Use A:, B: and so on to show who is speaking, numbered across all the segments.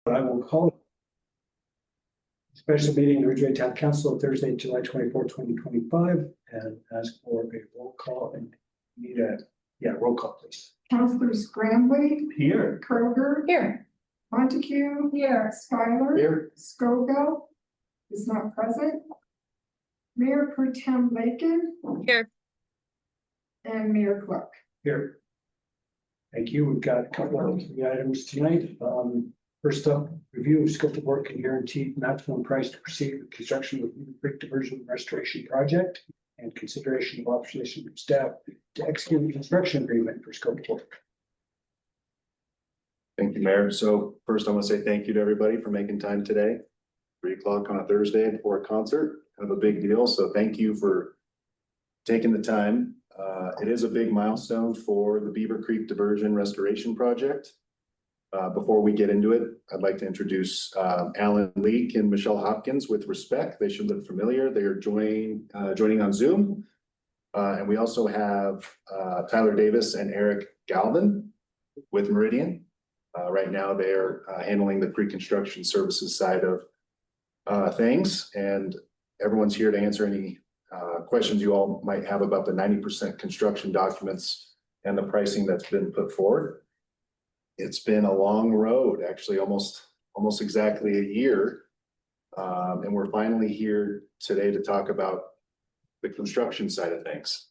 A: I will call it special meeting of the Ridgway Town Council Thursday, July 24, 2025, and ask for a roll call and need a roll call, please.
B: Councilors Grambly,
A: Here.
B: Kroger,
C: Here.
B: Montague, here, Schuyler,
A: Here.
B: Scoville is not present. Mayor Pro Tem Lakin.
C: Here.
B: And Mayor Cook.
A: Here. Thank you. We've got a couple of key items tonight. First up, review of scope of work and guaranteed maximum price to proceed with construction of the Creek Diversion Restoration Project and consideration of opposition from staff to execute the construction agreement for scope of work.
D: Thank you, Mayor. So first I want to say thank you to everybody for making time today. 3 o'clock on a Thursday before a concert, kind of a big deal. So thank you for taking the time. It is a big milestone for the Beaver Creek Diversion Restoration Project. Before we get into it, I'd like to introduce Alan Leake and Michelle Hopkins with respect. They should look familiar. They are joining on Zoom. And we also have Tyler Davis and Eric Galvin with Meridian. Right now they are handling the pre-construction services side of things, and everyone's here to answer any questions you all might have about the 90% construction documents and the pricing that's been put forward. It's been a long road, actually almost exactly a year. And we're finally here today to talk about the construction side of things,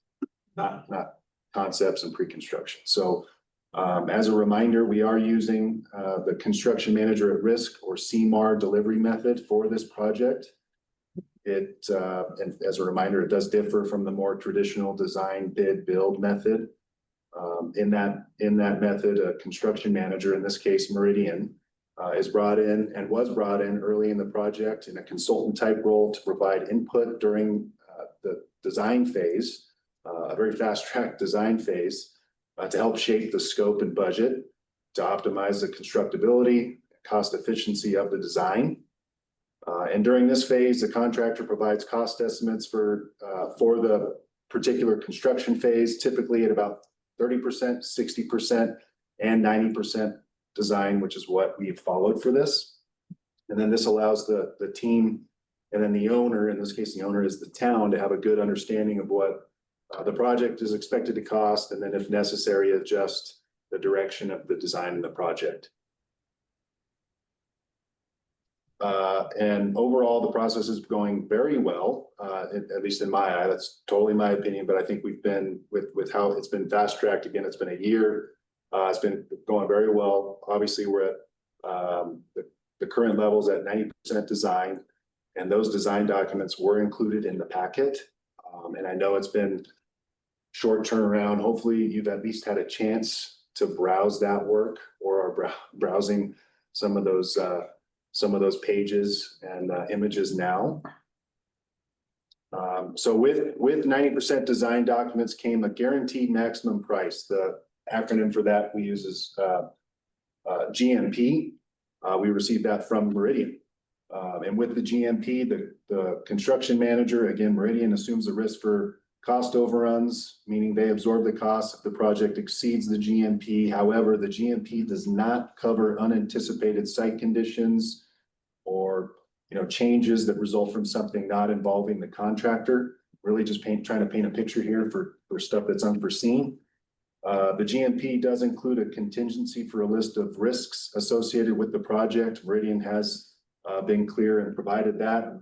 D: not concepts and pre-construction. So as a reminder, we are using the construction manager at risk or CMAR delivery method for this project. And as a reminder, it does differ from the more traditional design bid build method. In that method, a construction manager, in this case Meridian, is brought in and was brought in early in the project in a consultant type role to provide input during the design phase, a very fast track design phase, to help shape the scope and budget, to optimize the constructability, cost efficiency of the design. And during this phase, the contractor provides cost estimates for the particular construction phase, typically at about 30%, 60%, and 90% design, which is what we've followed for this. And then this allows the team and then the owner, in this case, the owner is the town, to have a good understanding of what the project is expected to cost, and then if necessary, adjust the direction of the design of the project. And overall, the process is going very well, at least in my eye. That's totally my opinion, but I think we've been with how it's been fast tracked. Again, it's been a year. It's been going very well. Obviously, we're at the current levels at 90% design, and those design documents were included in the packet. And I know it's been short turnaround. Hopefully, you've at least had a chance to browse that work or are browsing some of those pages and images now. So with 90% design documents came a guaranteed maximum price. The acronym for that we use is GMP. We received that from Meridian. And with the GMP, the construction manager, again, Meridian, assumes the risk for cost overruns, meaning they absorb the cost if the project exceeds the GMP. However, the GMP does not cover unanticipated site conditions or changes that result from something not involving the contractor. Really just trying to paint a picture here for stuff that's unforeseen. The GMP does include a contingency for a list of risks associated with the project. Meridian has been clear and provided that.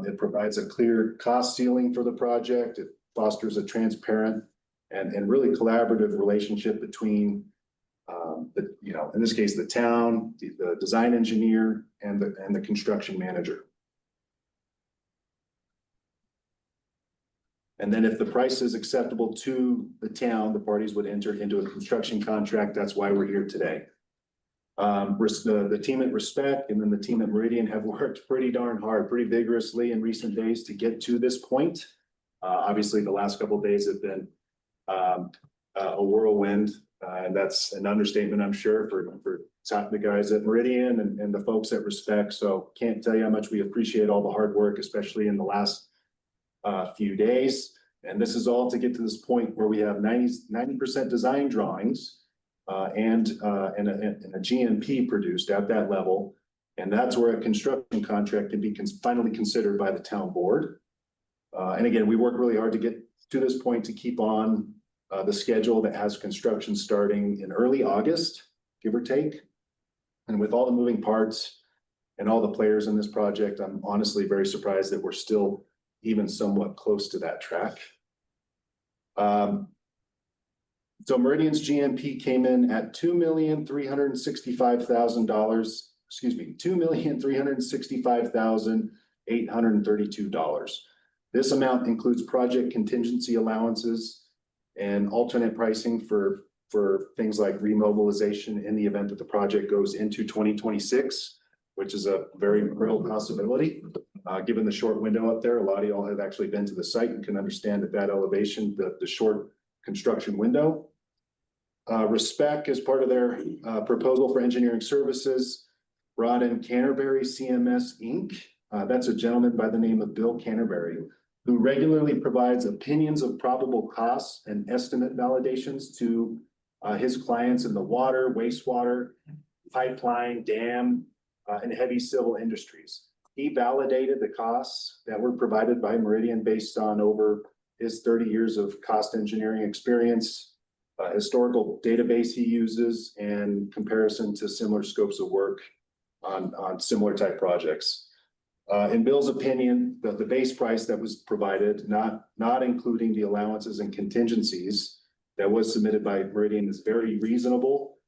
D: It provides a clear cost ceiling for the project. It fosters a transparent and really collaborative relationship between in this case, the town, the design engineer, and the construction manager. And then if the price is acceptable to the town, the parties would enter into a construction contract. That's why we're here today. The team at Respect and then the team at Meridian have worked pretty darn hard, pretty vigorously in recent days to get to this point. Obviously, the last couple of days have been a whirlwind, and that's an understatement, I'm sure, for the guys at Meridian and the folks at Respect. So can't tell you how much we appreciate all the hard work, especially in the last few days. And this is all to get to this point where we have 90% design drawings and a GMP produced at that level. And that's where a construction contract can be finally considered by the town board. And again, we worked really hard to get to this point to keep on the schedule that has construction starting in early August, give or take. And with all the moving parts and all the players in this project, I'm honestly very surprised that we're still even somewhat close to that track. So Meridian's GMP came in at $2,365,000, excuse me, $2,365,832. This amount includes project contingency allowances and alternate pricing for things like remobilization in the event that the project goes into 2026, which is a very real possibility. Given the short window up there, a lot of y'all have actually been to the site and can understand at that elevation, the short construction window. Respec, as part of their proposal for engineering services, brought in Canterbury CMS Inc. That's a gentleman by the name of Bill Canterbury, who regularly provides opinions of probable costs and estimate validations to his clients in the water, wastewater, pipeline, dam, and heavy civil industries. He validated the costs that were provided by Meridian based on over his 30 years of cost engineering experience, historical database he uses, and comparison to similar scopes of work on similar type projects. In Bill's opinion, the base price that was provided, not including the allowances and contingencies that was submitted by Meridian, is very reasonable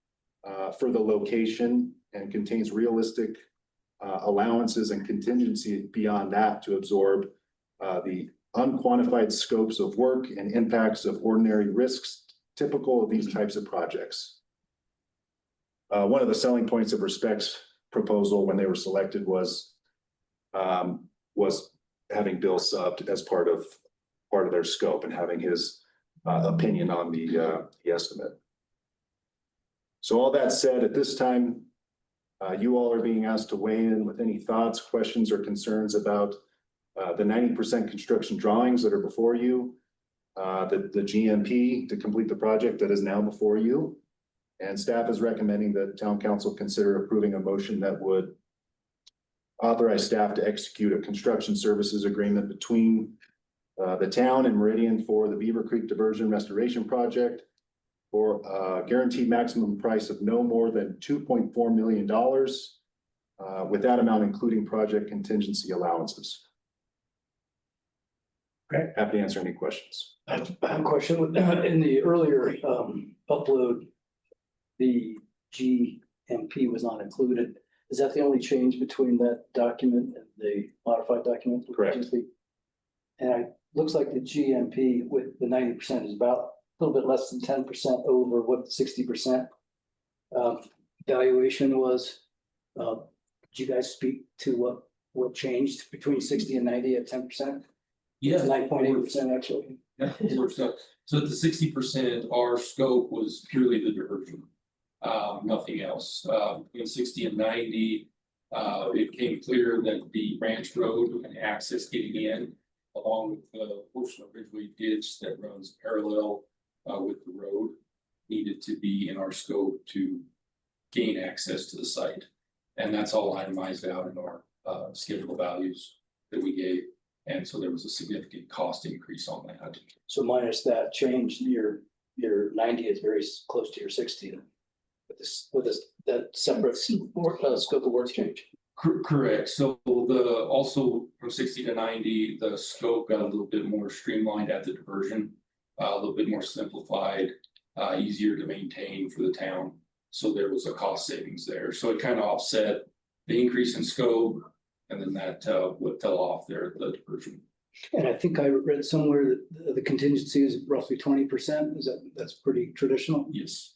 D: for the location and contains realistic allowances and contingency beyond that to absorb the unquantified scopes of work and impacts of ordinary risks typical of these types of projects. One of the selling points of Respect's proposal when they were selected was having Bill subbed as part of their scope and having his opinion on the estimate. So all that said, at this time, you all are being asked to weigh in with any thoughts, questions, or concerns about the 90% construction drawings that are before you, the GMP to complete the project that is now before you. And staff is recommending that town council consider approving a motion that would authorize staff to execute a construction services agreement between the town and Meridian for the Beaver Creek Diversion Restoration Project for a guaranteed maximum price of no more than $2.4 million, with that amount including project contingency allowances.
A: Okay.
D: Happy to answer any questions.
C: I have a question. In the earlier upload, the GMP was not included. Is that the only change between that document and the modified document?
D: Correct.
C: And it looks like the GMP with the 90% is about a little bit less than 10% over what the 60% valuation was. Did you guys speak to what changed between 60 and 90 at 10%?
E: Yeah,
C: 9.8% actually.
E: yeah, it works out. So at the 60%, our scope was purely the diversion, nothing else. Between 60 and 90, it became clear that the branch road and access getting in, along with the portion of Ridgway ditch that runs parallel with the road, needed to be in our scope to gain access to the site. And that's all itemized out in our schedule values that we gave. And so there was a significant cost increase on that.
C: So minus that change, your 90 is very close to your 60 with that separate scope of work change.
E: Correct. So also from 60 to 90, the scope got a little bit more streamlined at the diversion, a little bit more simplified, easier to maintain for the town. So there was a cost savings there. So it kind of offset the increase in scope, and then that what fell off there at the diversion.
C: And I think I read somewhere that the contingency is roughly 20%. That's pretty traditional?
E: Yes.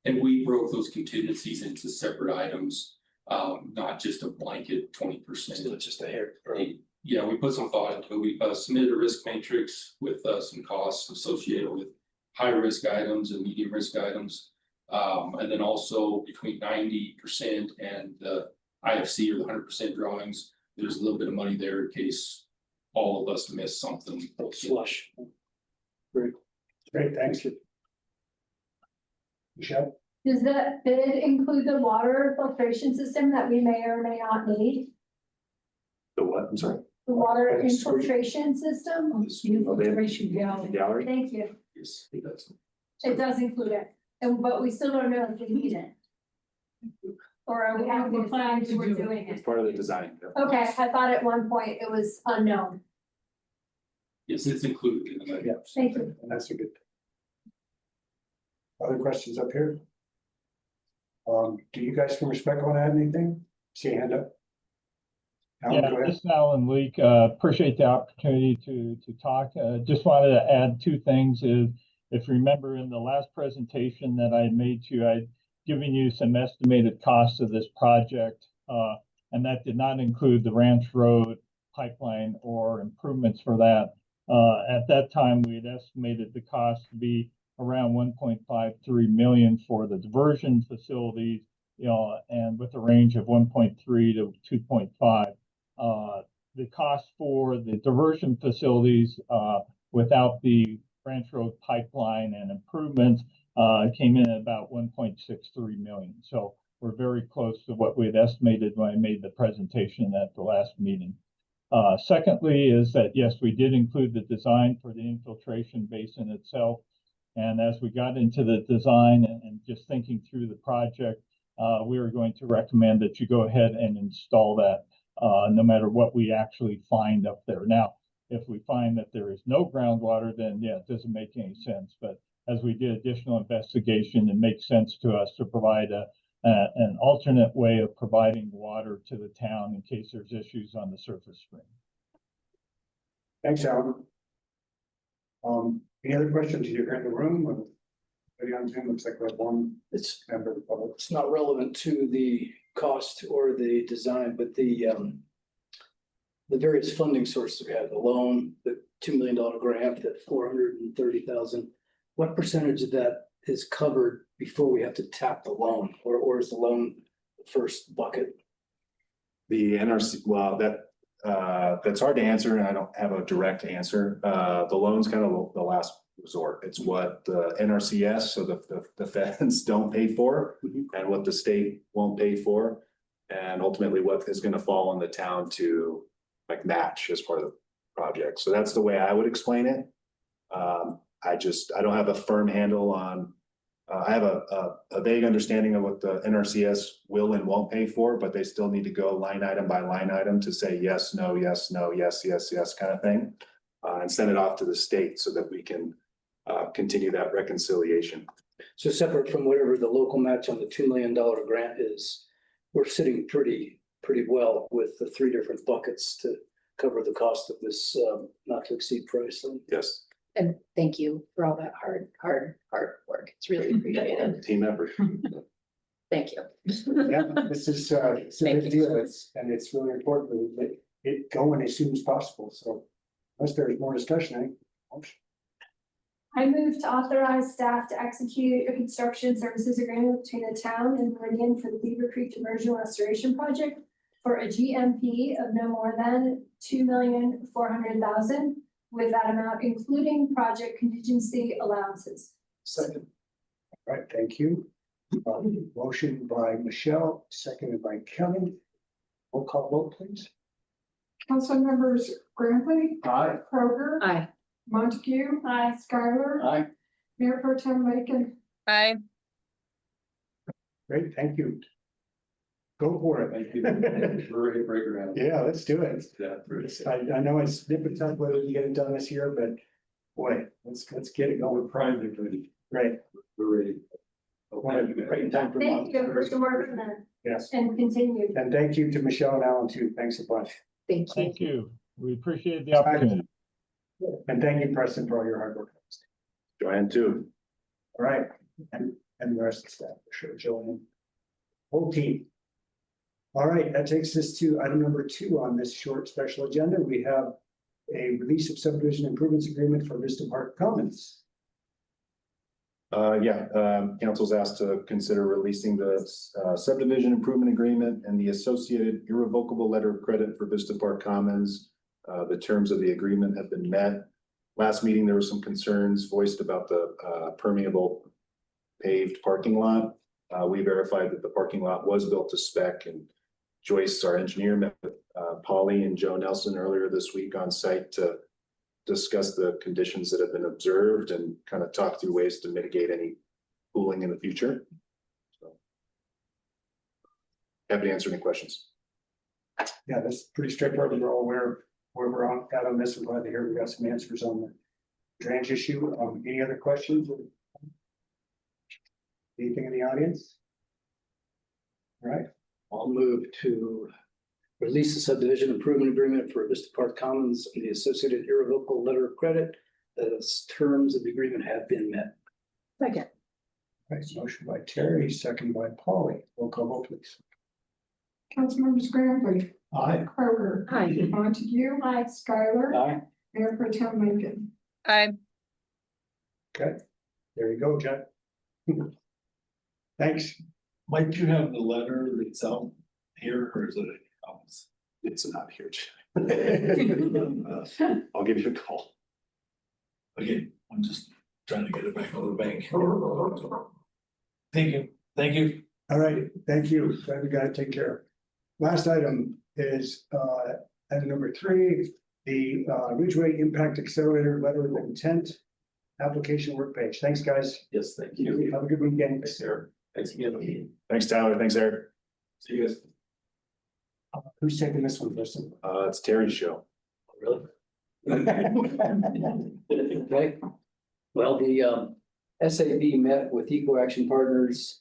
E: And we broke those contingencies into separate items, not just a blanket 20%.
C: So it's just a hair.
E: Yeah, we put some thought into it. We submitted a risk matrix with some costs associated with high risk items and medium risk items. And then also between 90% and the IFC or the 100% drawings, there's a little bit of money there in case all of us miss something.
C: Flush. Great.
A: Great, thanks. Michelle?
F: Does that bid include the water filtration system that we may or may not need?
D: The what? I'm sorry.
F: The water
A: Yes.
F: infiltration system?
D: Infiltration gallery.
F: Thank you.
E: Yes, it does.
F: It does include it, and but we still don't know if we need it. Or are we having to decide if we're doing
D: It's
F: it?
D: part of the design. Yep.
F: Okay, I thought at one point it was unknown.
E: Yes, it's included in the budget.
A: Yeah.
F: Thank you.
A: And that's a good. Other questions up here? Do you guys from Respect want to add anything? See a hand up? Alan,
G: Yeah,
A: go ahead.
G: this is Alan Leak. Appreciate the opportunity to talk. Just wanted to add two things is, if you remember in the last presentation that I made to you, I'd given you some estimated costs of this project. And that did not include the Ranch Road pipeline or improvements for that. At that time, we had estimated the cost to be around 1.53 million for the diversion facilities, and with a range of 1.3 to 2.5. The cost for the diversion facilities, without the Ranch Road pipeline and improvements, came in at about 1.63 million. So we're very close to what we had estimated when I made the presentation at the last meeting. Secondly is that, yes, we did include the design for the infiltration basin itself. And as we got into the design and just thinking through the project, we were going to recommend that you go ahead and install that, no matter what we actually find up there. Now, if we find that there is no groundwater, then yeah, it doesn't make any sense. But as we did additional investigation, it makes sense to us to provide an alternate way of providing water to the town in case there's issues on the surface stream.
A: Thanks, Alan. Any other questions here in the room? Or anybody on Zoom? Looks like we have one
C: It's,
A: member of the public.
C: it's not relevant to the cost or the design, but the various funding sources we have, the loan, the $2 million grant, the 430,000. What percentage of that is covered before we have to tap the loan, or is the loan the first bucket?
D: The NRC, well, that's hard to answer, and I don't have a direct answer. The loan's kind of the last resort. It's what the NRCS, so the feds don't pay for, and what the state won't pay for, and ultimately what is going to fall on the town to like match as part of the project. So that's the way I would explain it. I don't have a firm handle on. I have a vague understanding of what the NRCS will and won't pay for, but they still need to go line item by line item to say yes, no, yes, no, yes, yes, yes, kind of thing, and send it off to the state so that we can continue that reconciliation.
C: So separate from whatever the local match on the $2 million grant is, we're sitting pretty well with the 3 different buckets to cover the cost of this not to exceed price.
D: Yes,
H: And thank you for all that hard work. It's really appreciated.
D: team effort.
H: Thank you.
A: Yeah, it's a big deal. It's really important that we get it going as soon as possible. So unless there's more discussion, I think. Motion.
F: I move to authorize staff to execute a construction services agreement between the town and Meridian for the Beaver Creek Diversion Restoration Project for a GMP of no more than $2,400,000, with that amount including project contingency allowances.
C: Second.
A: All right, thank you. Motion by Michelle, seconded by Kelly. Roll call vote, please.
B: Council members Grantley,
A: Aye.
B: Kroger,
H: Aye.
B: Montague, Skylar,
C: Aye.
B: Mayor Pro Tem Bacon.
I: Aye.
A: Great, thank you. Go for it.
E: Thank you. We're ready to break around.
A: Yeah, let's do it.
E: Yeah,
A: I know it's different time whether we get it done this year, but boy, let's get it going.
E: Prime committee,
A: Great.
E: we're ready.
C: Right in time for
F: Thank you for
C: months.
F: the work and
A: Yes.
F: continued.
A: And thank you to Michelle and Alan too. Thanks a bunch.
H: Thank you.
G: Thank you. We appreciate the opportunity.
A: And thank you, Preston, for all your hard work.
D: Joanne too.
A: All right, and the rest of the staff, for sure, Joanne. Whole team. All right, that takes us to item number 2 on this short special agenda. We have a release of subdivision improvements agreement for Vista Park Commons.
D: Council's asked to consider releasing the subdivision improvement agreement and the associated irrevocable letter of credit for Vista Park Commons. The terms of the agreement have been met. Last meeting, there were some concerns voiced about the permeable paved parking lot. We verified that the parking lot was built to spec, and Joyce, our engineer, met with Polly and Joe Nelson earlier this week on site to discuss the conditions that have been observed and kind of talk through ways to mitigate any cooling in the future. So, happy to answer any questions.
A: Yeah, that's pretty straightforward. We're all aware of where we're at on this. I'm glad to hear we got some answers on the drainage issue. Any other questions? Anything in the audience? All right,
C: I'll move to release the subdivision improvement agreement for Vista Park Commons and the associated irrevocable letter of credit. As terms of the agreement have been met.
H: Second.
A: right, motion by Terry, second by Polly. Roll call vote, please.
B: Councilmembers Graham,
A: Aye.
B: Kroger,
H: Aye.
B: Montague, Skylar,
C: Aye.
B: Mayor Pro Tem Lincoln.
I: Aye.
A: Okay, there you go, Jen. Thanks.
J: Might you have the letter itself here, or is it?
D: It's not here. I'll give you a call.
J: Okay, I'm just trying to get it back over the bank. Thank you.
A: All right, thank you. Glad we got it taken care of. Last item is item number 3, the Ridgway Impact Accelerator Letter of Intent application workpage. Thanks, guys.
J: Yes, thank you.
A: Have a good weekend.
J: Thanks, Eric. Thanks again.
D: Thanks, Tyler. Thanks, Eric.
J: See you guys.
A: Who's taking this one, Justin?
D: It's Terry's show.
C: Really? Okay. Well, the SAB met with Eco Action Partners.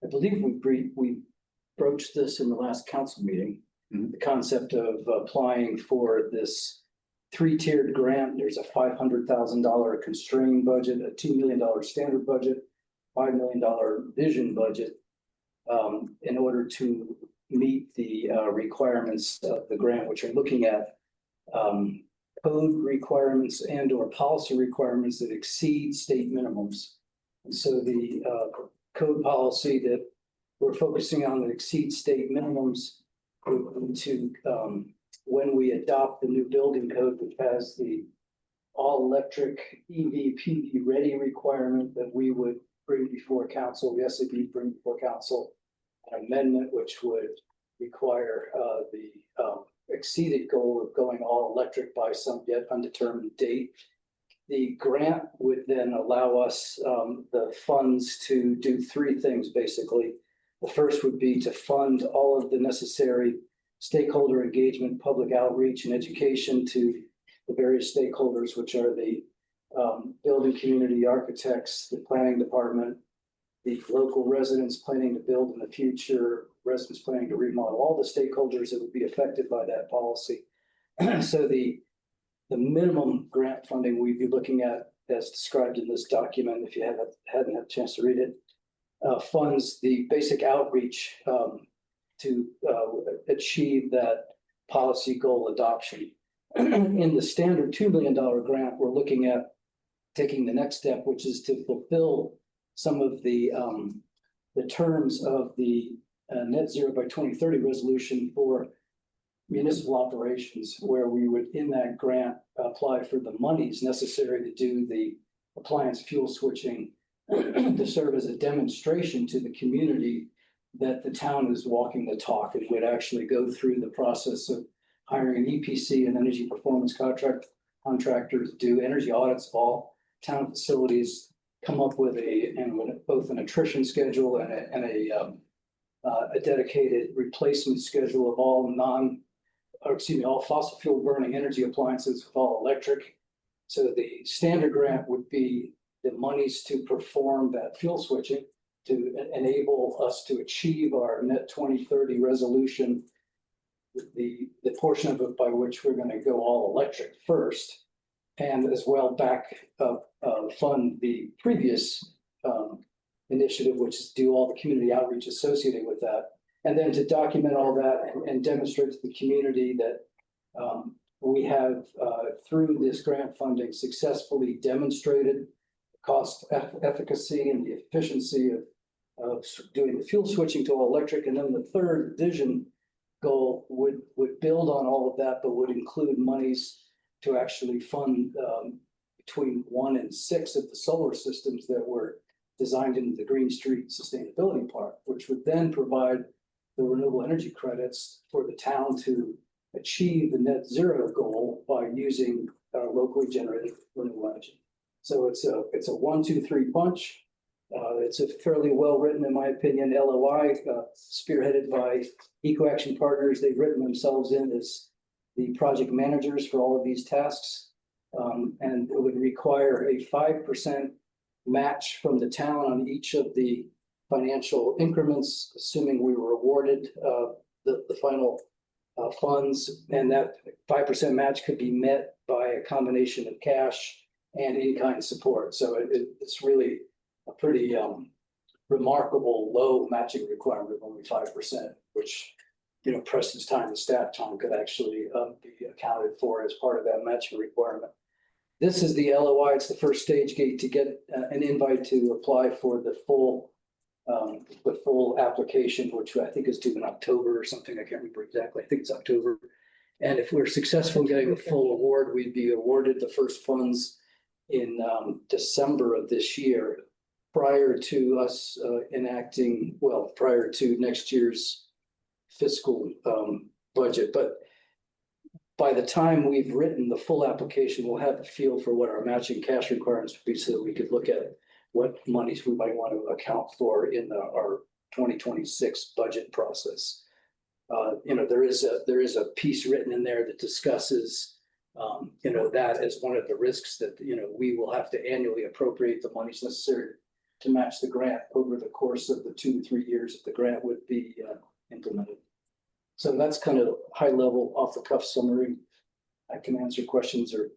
C: I believe we broached this in the last council meeting.
D: Mhm.
C: The concept of applying for this 3-tiered grant. There's a $500,000 constrained budget, a $2 million standard budget, $5 million vision budget, in order to meet the requirements of the grant, which are looking at code requirements and or policy requirements that exceed state minimums. And so the code policy that we're focusing on that exceeds state minimums to when we adopt the new building code, which has the all-electric EV PV ready requirement, that we would bring before council, the SAB bring before council an amendment which would require the exceeded goal of going all electric by some yet undetermined date. The grant would then allow us the funds to do 3 things, basically. The first would be to fund all of the necessary stakeholder engagement, public outreach, and education to the various stakeholders, which are the building community, architects, the planning department, the local residents planning to build in the future, residents planning to remodel, all the stakeholders that would be affected by that policy. So the minimum grant funding we'd be looking at, as described in this document, if you hadn't had a chance to read it, funds the basic outreach to achieve that policy goal adoption. In the standard $2 million grant, we're looking at taking the next step, which is to fulfill some of the terms of the net zero by 2030 resolution for municipal operations, where we would in that grant apply for the monies necessary to do the appliance fuel switching to serve as a demonstration to the community that the town is walking the talk, and would actually go through the process of hiring an EPC and energy performance contractors, do energy audits of all town facilities, come up with both an attrition schedule and a dedicated replacement schedule of all all fossil fuel burning energy appliances with all electric. So the standard grant would be the monies to perform that fuel switching to enable us to achieve our net 2030 resolution, the portion of it by which we're going to go all electric first, and as well fund the previous initiative, which is do all the community outreach associated with that. And then to document all that and demonstrate to the community that we have, through this grant funding, successfully demonstrated cost efficacy and the efficiency of doing the fuel switching to all electric. And then the third vision goal would build on all of that, but would include monies to actually fund between 1 and 6 of the solar systems that we're designed into the Green Street sustainability part, which would then provide the renewable energy credits for the town to achieve the net zero goal by using locally generated renewable energy. So it's a 1-2-3 punch. It's a fairly well-written, in my opinion, LOI, spearheaded by Eco Action Partners. They've written themselves in as the project managers for all of these tasks. And it would require a 5% match from the town on each of the financial increments, assuming we were awarded the final funds. And that 5% match could be met by a combination of cash and in-kind support. So it's really a pretty remarkable low matching requirement of only 5%, which, you know, Preston's time and staff time could actually be accounted for as part of that matching requirement. This is the LOI. It's the first stage gate to get an invite to apply for the full application, which I think is due in October or something. I can't remember exactly. I think it's October. And if we're successful in getting a full award, we'd be awarded the first funds in December of this year, prior to us prior to next year's fiscal budget. But by the time we've written the full application, we'll have a feel for what our matching cash requirements would be, so that we could look at what monies we might want to account for in our 2026 budget process. You know, there is a piece written in there that discusses you know, that as one of the risks that, you know, we will have to annually appropriate the monies necessary to match the grant over the course of the 2 to 3 years that the grant would be implemented. So that's kind of high level off the cuff summary. I can answer questions, or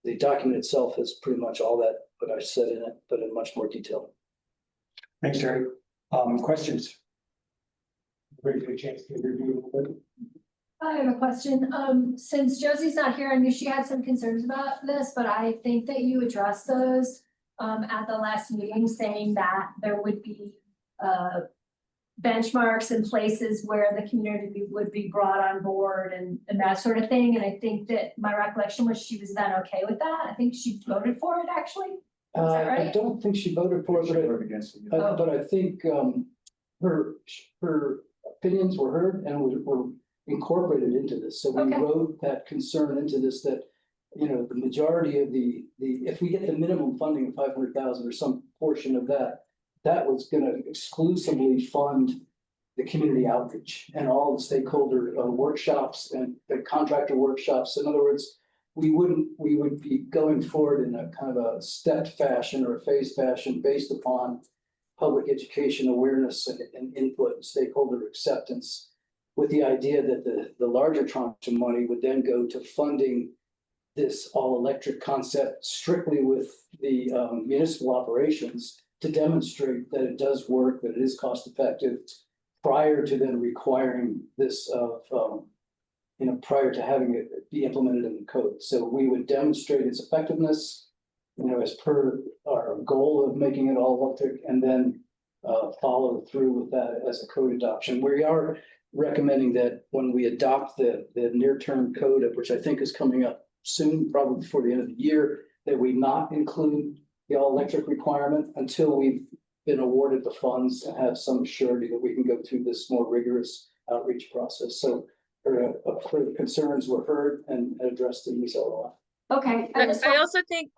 C: the document itself has pretty much all that what I said in it, but in much more detail.
A: Thanks, Terry. Questions? Very good chance to review a little bit.
F: I have a question. Since Josie's not here, I knew she had some concerns about this, but I think that you addressed those at the last meeting, saying that there would be benchmarks and places where the community would be brought on board and that sort of thing. And I think that my recollection was she was then okay with that. I think she voted for it, actually. Is that right?
C: I don't think she voted for it, but I think her opinions were heard and were incorporated into this. So we wrote that concern into this, that, you know, the majority of the if we get the minimum funding of 500,000 or some portion of that, that was going to exclusively fund the community outreach and all the stakeholder workshops and the contractor workshops. In other words, we would be going forward in a kind of a stepped fashion or a phased fashion based upon public education awareness and input and stakeholder acceptance, with the idea that the larger tranche of money would then go to funding this all-electric concept strictly with the municipal operations, to demonstrate that it does work, that it is cost-effective, prior to then requiring this you know, prior to having it be implemented in the code. So we would demonstrate its effectiveness, you know, as per our goal of making it all electric, and then follow through with that as a code adoption. We are recommending that when we adopt the near-term code, which I think is coming up soon, probably before the end of the year, that we not include the all-electric requirement until we've been awarded the funds and have some surety that we can go through this more rigorous outreach process. So her concerns were heard and addressed in this LOI.
F: Okay.
I: I also think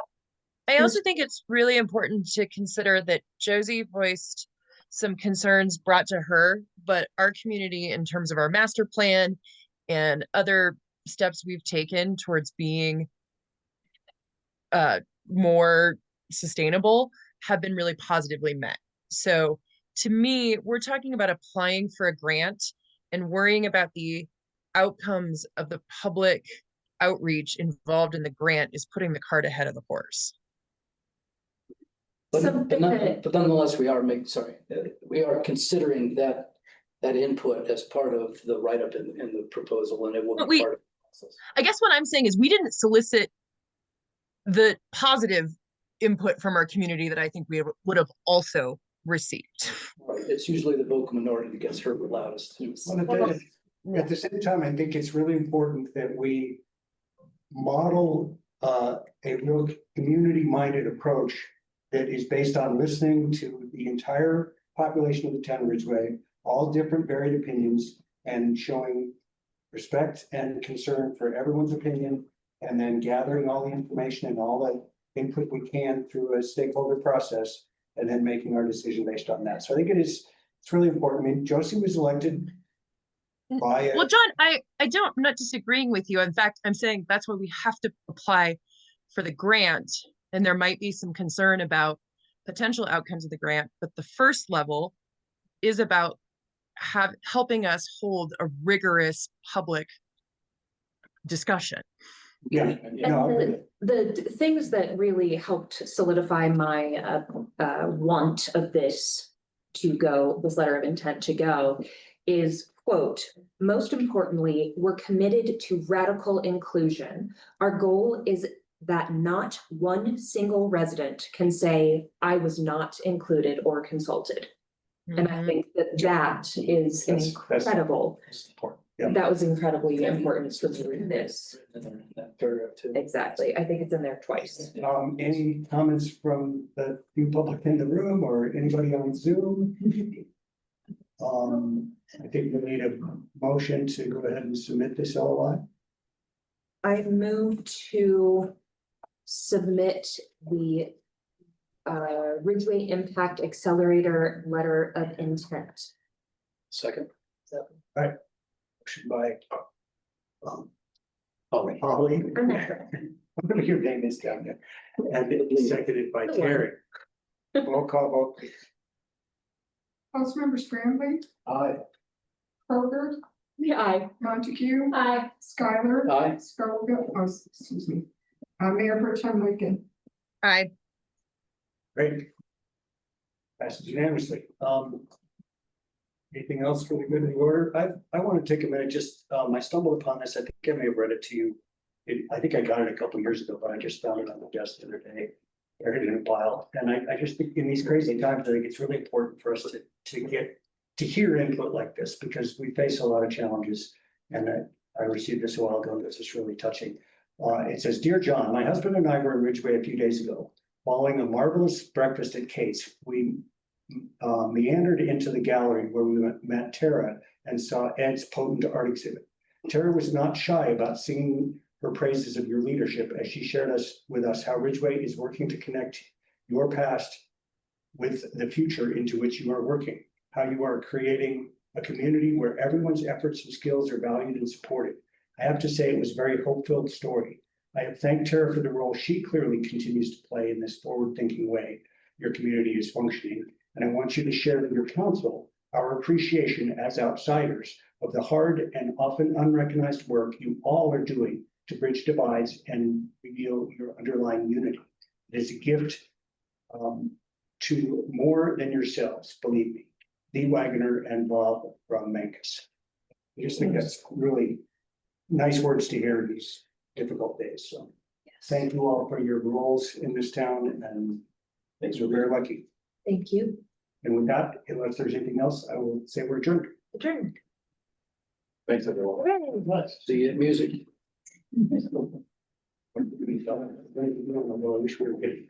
I: it's really important to consider that Josie voiced some concerns brought to her, but our community, in terms of our master plan and other steps we've taken towards being more sustainable, have been really positively met. So to me, we're talking about applying for a grant and worrying about the outcomes of the public outreach involved in the grant is putting the cart ahead of the horse.
C: But nonetheless, we are considering that input as part of the write-up in the proposal, and it will be part of the process.
I: I guess what I'm saying is we didn't solicit the positive input from our community that I think we would have also received.
C: Right. It's usually the vocal minority that gets heard the loudest.
A: At the same time, I think it's really important that we model a real community-minded approach that is based on listening to the entire population of the town of Ridgway, all different varied opinions, and showing respect and concern for everyone's opinion, and then gathering all the information and all the input we can through a stakeholder process, and then making our decision based on that. So I think it's really important. I mean, Josie was elected by
I: Well, John, I'm not disagreeing with you. In fact, I'm saying that's why we have to apply for the grant. And there might be some concern about potential outcomes of the grant, but the first level is about helping us hold a rigorous public discussion.
A: Yeah, no,
H: And the things that really helped solidify my want of this letter of intent to go is, quote, most importantly, we're committed to radical inclusion. Our goal is that not one single resident can say, I was not included or consulted. And I think that is
A: That's
H: incredible.
A: important. Yeah.
H: That was incredibly important for this.
C: That paragraph too.
H: Exactly. I think it's in there twice.
A: Any comments from the few public in the room or anybody on Zoom? I think we need a motion to go ahead and submit this LOI.
H: I move to submit the Ridgway Impact Accelerator Letter of Intent.
C: Second.
A: Motion by
C: Holly.
A: Holly.
H: I'm not sure.
A: I'm gonna hear name is down there. And it's seconded by Terry. Roll call vote, please.
B: Councilmember Scrambley,
A: Aye.
B: Kroger,
H: Aye.
B: Montague,
F: Aye.
B: Skylar.
C: Aye.
B: Scoville, excuse me, Mayor Pro Tem Lincoln.
I: I
A: Great. Passes unanimously. Anything else for the good of the order? I want to take a minute, just, I stumbled upon this, I think I may have read it to you. I think I got it a couple years ago, but I just found it on the desk the other day. I heard it in a while, and I just think in these crazy times, I think it's really important for us to hear input like this, because we face a lot of challenges. And I received this a while ago, and this is really touching. It says, Dear John, my husband and I were in Ridgway a few days ago. Following a marvelous breakfast at Kate's, we meandered into the gallery where we met Tara and saw Ed's potent art exhibit. Tara was not shy about singing her praises of your leadership as she shared with us how Ridgway is working to connect your past with the future into which you are working, how you are creating a community where everyone's efforts and skills are valued and supported. I have to say it was a very hope-filled story. I have thanked Tara for the role she clearly continues to play in this forward-thinking way your community is functioning. And I want you to share with your council our appreciation as outsiders of the hard and often unrecognized work you all are doing to bridge divides and reveal your underlying unity. It is a gift to more than yourselves, believe me. Dee Wagoner and Bob from Mancus. I just think that's really nice words to hear in these difficult days. So thank you all for your roles in this town, and we're very lucky.
H: Thank you.
A: And with that, unless there's anything else, I will say we're adjourned.
H: Adjourned.
D: Thanks, everyone.
C: See you at music.
A: I wish we were getting.